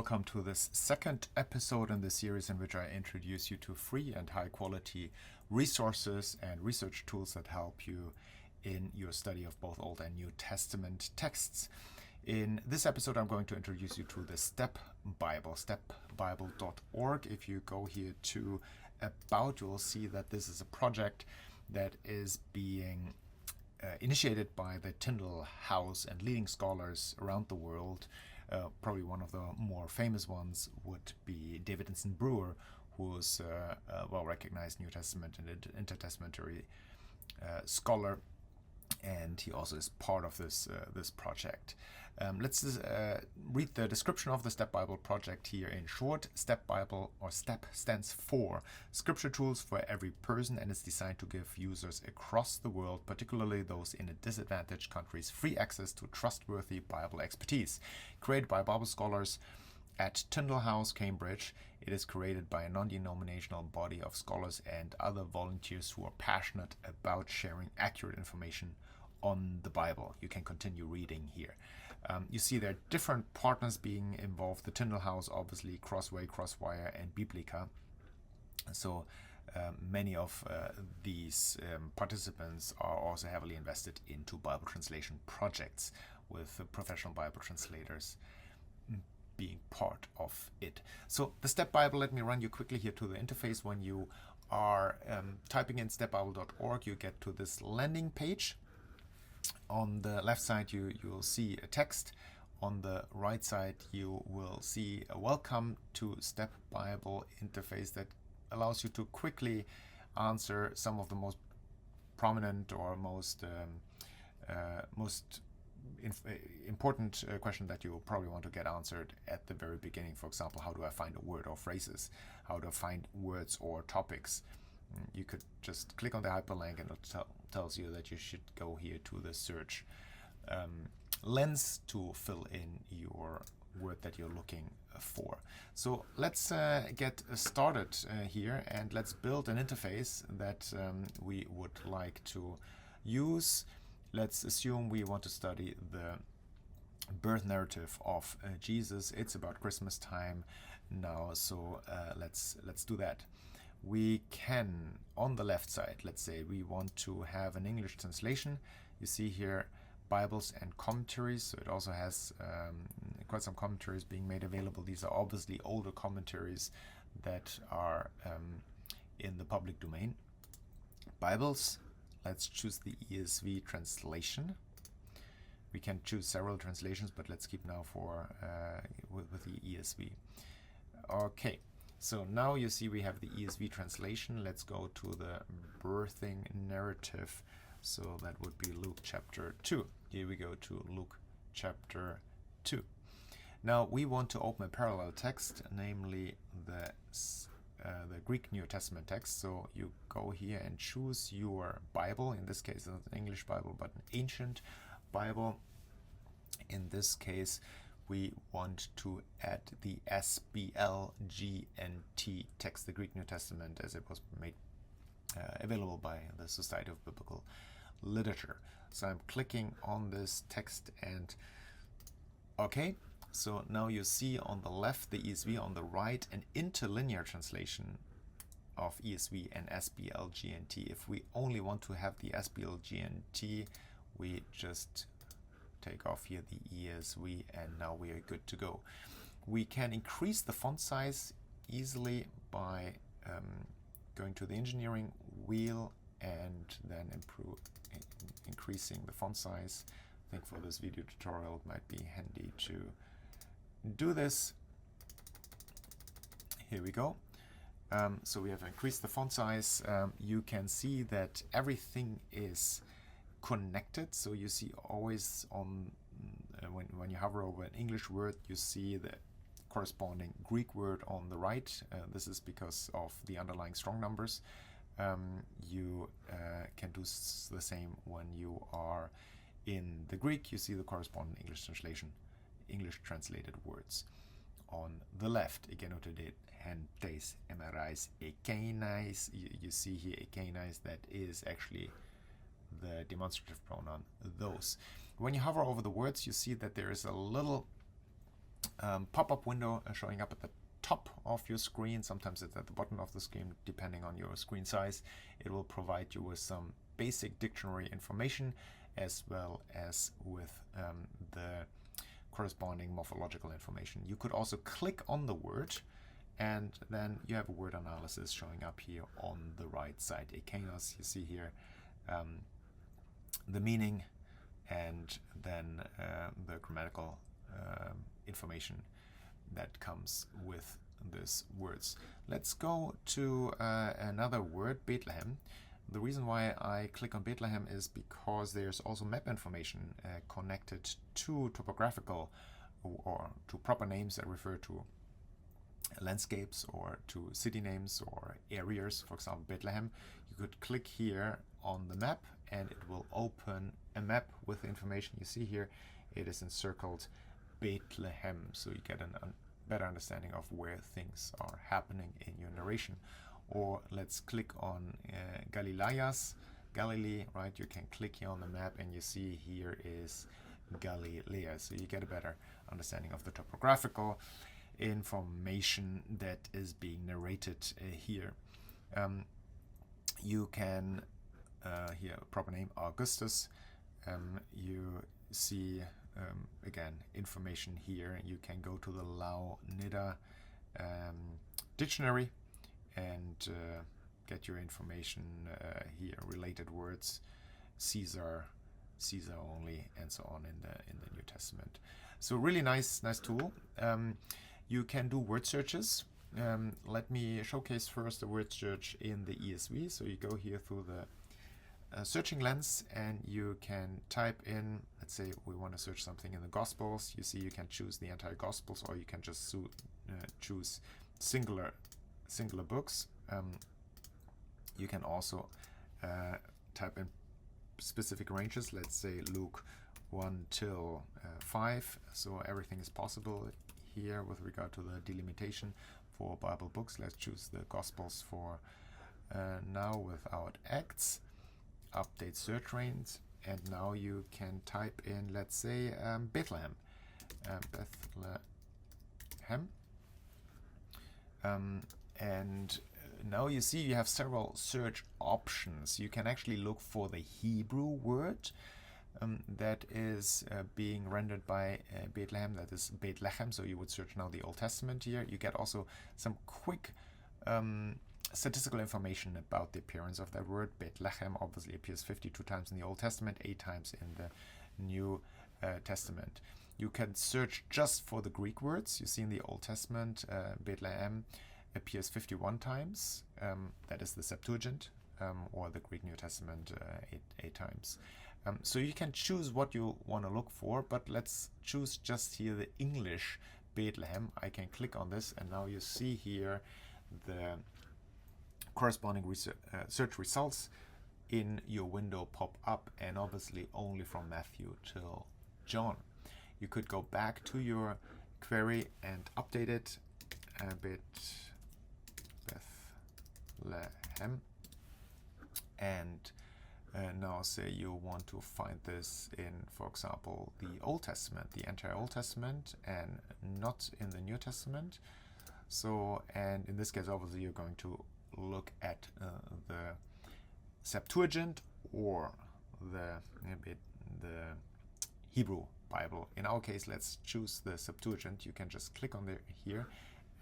welcome to this second episode in the series in which I introduce you to free and high quality resources and research tools that help you in your study of both Old and New Testament texts. In this episode, I'm going to introduce you to the StepBible, stepbible.org. If you go here to About, you will see that this is a project that is being initiated by the Tyndale House and leading scholars around the world. Probably one of the more famous ones would be David Brewer, who's a well-recognized New Testament and intertestamentary scholar, and he also is part of this project. Let's read the description of the StepBible project here in short. StepBible, or STEP, stands for Scripture Tools for Every Person, and is designed to give users across the world, particularly those in disadvantaged countries, free access to trustworthy Bible expertise. Created by Bible scholars at Tyndale House, Cambridge, it is created by a non-denominational body of scholars and other volunteers who are passionate about sharing accurate information on the Bible. You can continue reading here. You see there are different partners being involved. The Tyndale House, obviously, Crossway, Crosswire, and Biblica. So many of these participants are also heavily invested into Bible translation projects, with professional Bible translators being part of it. So the StepBible, let me run you quickly here to the interface. When you are typing in stepbible.org, you get to this landing page. On the left side, you will see a text. On the right side, you will see a welcome to StepBible interface that allows you to quickly answer some of the most prominent or most important question that you probably want to get answered at the very beginning. For example, how do I find a word or phrases? How do I find words or topics? You could just click on the hyperlink and it tells you that you should go here to the search lens to fill in your word that you're looking for. So let's get started here, and let's build an interface that we would like to use. Let's assume we want to study the birth narrative of Jesus. It's about Christmas time now, so let's do that. We can, on the left side, let's say we want to have an English translation. You see here Bibles and commentaries, so it also has quite some commentaries being made available. These are obviously older commentaries that are in the public domain. Bibles, let's choose the ESV translation. We can choose several translations, but let's keep now for with the ESV. Okay. So now you see we have the ESV translation. Let's go to the birthing narrative. So that would be Luke chapter 2. Here we go to Luke chapter 2. Now we want to open a parallel text, namely the Greek New Testament text. So you go here and choose your Bible. In this case, not an English Bible, but an ancient Bible. In this case, we want to add the SBLGNT text, the Greek New Testament, as it was made available by the Society of Biblical Literature. So I'm clicking on this text and okay. So now you see on the left the ESV, on the right an interlinear translation of ESV and SBLGNT. If we only want to have the SBLGNT, we just take off here the ESV, and now we are good to go. We can increase the font size easily by going to the engineering wheel and then increasing the font size. I think for this video tutorial it might be handy to do this. Here we go. So we have increased the font size. You can see that everything is connected, so you see always on when you hover over an English word, you see the corresponding Greek word on the right. This is because of the underlying strong numbers. You can do the same when you are in the Greek. You see the corresponding English translation, English translated words on the left. Egenotodet, hentes, emerais, ekenais. You see here ekenais, that is actually the demonstrative pronoun those. When you hover over the words, you see that there is a little pop-up window showing up at the top of your screen. Sometimes it's at the bottom of the screen, depending on your screen size. It will provide you with some basic dictionary information, as well as with the corresponding morphological information. You could also click on the word, and then you have a word analysis showing up here on the right side. Ekanos, you see here the meaning, and then the grammatical information that comes with these words. Let's go to another word, Bethlehem. The reason why I click on Bethlehem is because there's also map information connected to topographical or to proper names that refer to landscapes or to city names or areas. For example, Bethlehem. You could click here on the map and it will open a map with the information you see here. It is encircled Bethlehem, so you get a better understanding of where things are happening in your narration. Or let's click on Galilee, right? You can click here on the map and you see here is Galilee. So you get a better understanding of the topographical information that is being narrated here. You can, here, proper name, Augustus. You see, again, information here. You can go to the Lau-Nida dictionary and get your information here, related words, Caesar only, and so on in the New Testament. So really nice tool. You can do word searches. Let me showcase first the word search in the ESV. So you go here through the searching lens and you can type in, let's say we want to search something in the Gospels. You see you can choose the entire Gospels, or you can just choose singular books. You can also type in specific ranges, let's say Luke 1 till 5. So everything is possible here with regard to the delimitation for Bible books. Let's choose the Gospels for now without Acts. Update search range, and now you can type in, let's say, Bethlehem. And now you see you have several search options. You can actually look for the Hebrew word that is being rendered by Bethlehem, that is Bethlehem. So you would search now the Old Testament here. You get also some quick statistical information about the appearance of that word. Bethlehem obviously appears 52 times in the Old Testament, 8 times in the New Testament. You can search just for the Greek words. You see in the Old Testament, Bethlehem appears 51 times. That is the Septuagint, or the Greek New Testament 8 times. So you can choose what you want to look for, but let's choose just here the English Bethlehem. I can click on this, and now you see here the corresponding search results in your window pop up, and obviously only from Matthew till John. You could go back to your query and update it a bit. Bethlehem, and now say you want to find this in, for example, the Old Testament, the entire Old Testament, and not in the New Testament. So, and in this case, obviously, you're going to look at the Septuagint or the Hebrew Bible. In our case, let's choose the Septuagint. You can just click on here,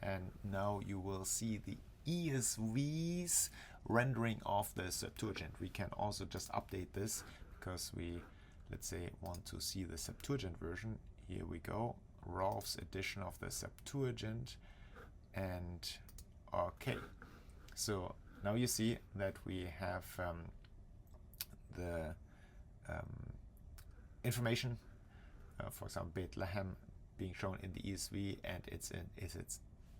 and now you will see the ESV's rendering of the Septuagint. We can also just update this because we, let's say, want to see the Septuagint version. Here we go, Rolf's edition of the Septuagint, and okay. So now you see that we have the information, for example, Bethlehem being shown in the ESV, and it's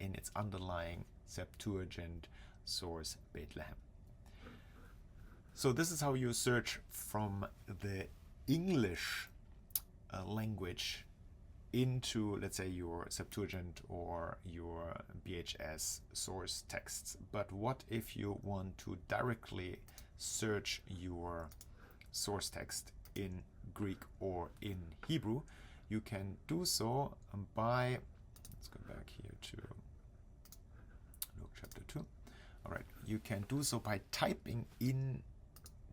in its underlying Septuagint source, Bethlehem. So this is how you search from the English language into, let's say, your Septuagint or your BHS source texts. But what if you want to directly search your source text in Greek or in Hebrew? You can do so by let's go back here to Luke chapter 2. All right, you can do so by typing in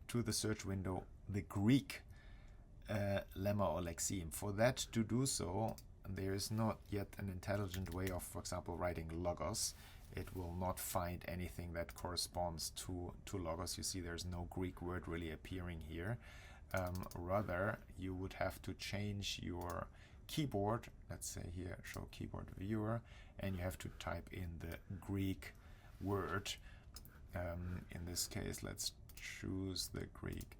to the search window the Greek lemma or lexeme. For that to do so, there is not yet an intelligent way of, for example, writing logos. It will not find anything that corresponds to logos. You see there's no Greek word really appearing here. Rather, you would have to change your keyboard. Let's say here, show keyboard viewer, and you have to type in the Greek word. In this case, let's choose the Greek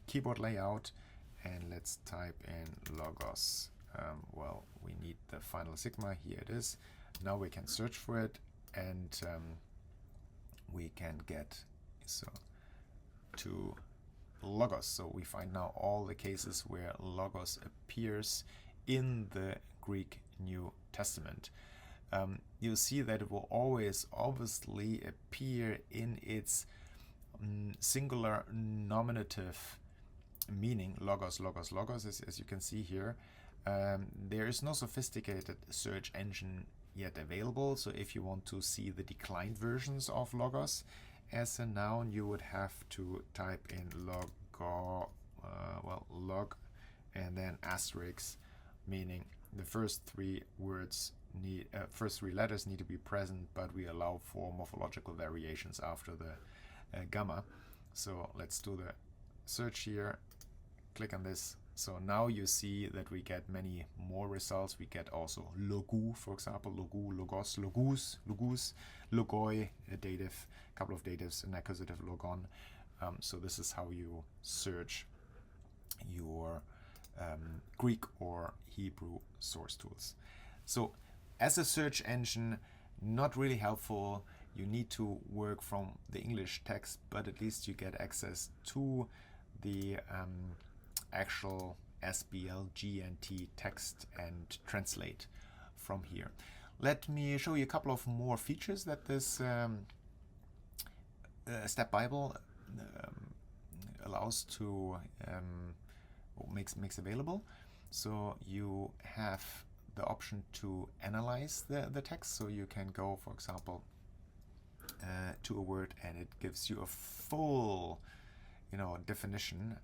keyboard layout, and let's type in logos. Well, we need the final sigma. Here it is. Now we can search for it, and we can get to logos. So we find now all the cases where logos appears in the Greek New Testament. You'll see that it will always obviously appear in its singular nominative meaning, logos, logos, logos, as you can see here. There is no sophisticated search engine yet available, so if you want to see the declined versions of logos as a noun, you would have to type in log and then asterisk, meaning the first three letters need to be present, but we allow for morphological variations after the gamma. So let's do the search here, click on this. So now you see that we get many more results. We get also logu, for example, logu, logos, logus, logus, logoi, a dative, a couple of datives, an accusative, logon. So this is how you search your Greek or Hebrew source tools. So as a search engine, not really helpful. You need to work from the English text, but at least you get access to the actual SBL, GNT text and translate from here. Let me show you a couple of more features that this StepBible allows to makes available. So you have the option to analyze the text. So you can go, for example, to a word, and it gives you a full definition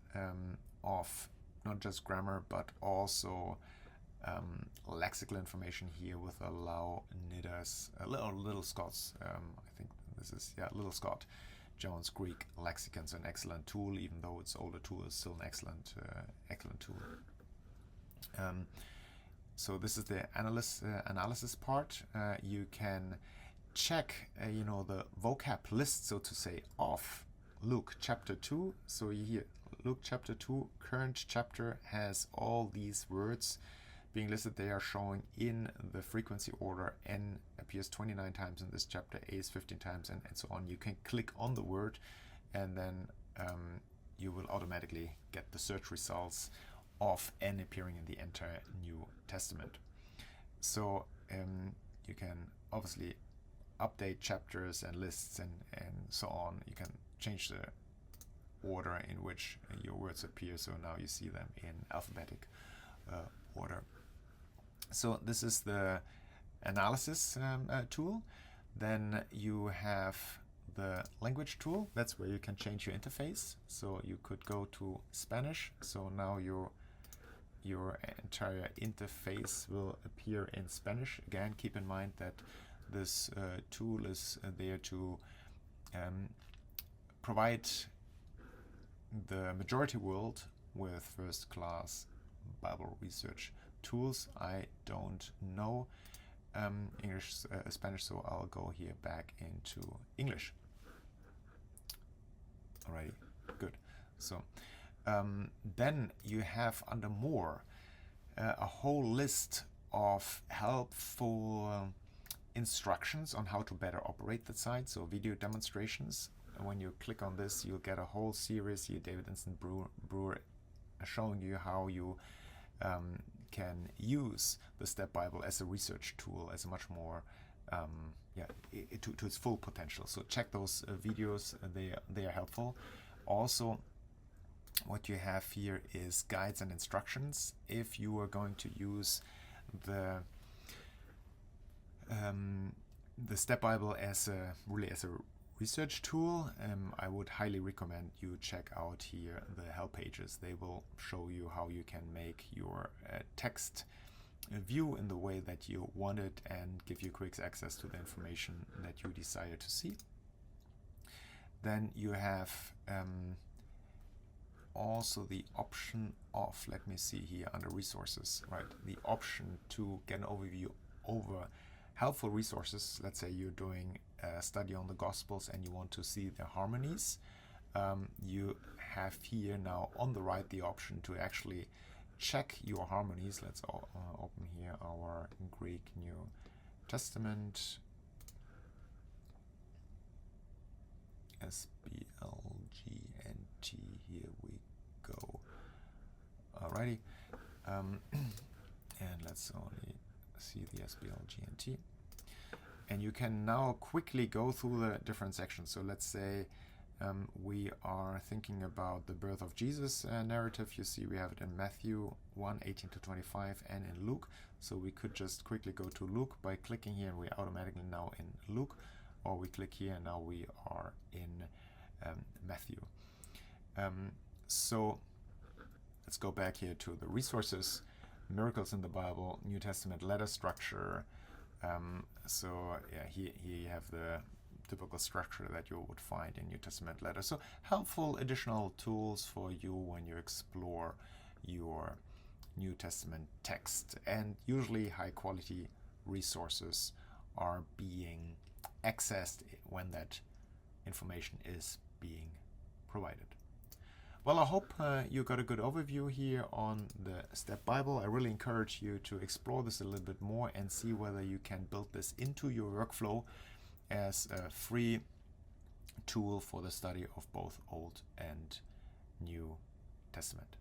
of not just grammar but also lexical information here with allow Nida's Little Scott's I think this is Little Scott Jones Greek lexicon's an excellent tool. Even though it's older tool, it's still an excellent tool. So this is the analysis part. You can check the vocab list, so to say, of Luke chapter 2. So here, Luke chapter 2, current chapter, has all these words being listed. They are showing in the frequency order. N appears 29 times in this chapter, A is 15 times, and so on. You can click on the word, and then you will automatically get the search results of N appearing in the entire New Testament. So you can obviously update chapters and lists and so on. You can change the order in which your words appear, so now you see them in alphabetic order. So this is the analysis tool. Then you have the language tool. That's where you can change your interface. So you could go to Spanish. So now your entire interface will appear in Spanish. Again, keep in mind that this tool is there to provide the majority world with first-class Bible research tools. I don't know Spanish, so I'll go here back into English. Alrighty, good. So then you have under more a whole list of helpful instructions on how to better operate the site, so video demonstrations. And when you click on this, you'll get a whole series here, David Instant Brewer showing you how you can use the StepBible as a research tool, as a much more to its full potential. So check those videos, they are helpful. Also, what you have here is guides and instructions. If you are going to use the StepBible as a research tool. I would highly recommend you check out here the help pages. They will show you how you can make your text view in the way that you want it and give you quick access to the information that you desire to see. Then you have also the option of, let me see here under resources, right? The option to get an overview over helpful resources. Let's say you're doing a study on the Gospels and you want to see the harmonies. You have here now on the right the option to actually check your harmonies. Let's open here our Greek New Testament. SBLGNT, here we go. Alrighty, and let's only see the SBLGNT. And you can now quickly go through the different sections. So let's say we are thinking about the birth of Jesus narrative. You see we have it in Matthew 1:18-25 and in Luke. So we could just quickly go to Luke by clicking here and we're automatically now in Luke. Or we click here and now we are in Matthew. So let's go back here to the resources, miracles in the Bible, New Testament letter structure. So yeah, here you have the typical structure that you would find in New Testament letters. So helpful additional tools for you when you explore your New Testament text. And usually high quality resources are being accessed when that information is being provided. Well, I hope you got a good overview here on the StepBible. I really encourage you to explore this a little bit more and see whether you can build this into your workflow as a free tool for the study of both Old and New Testament.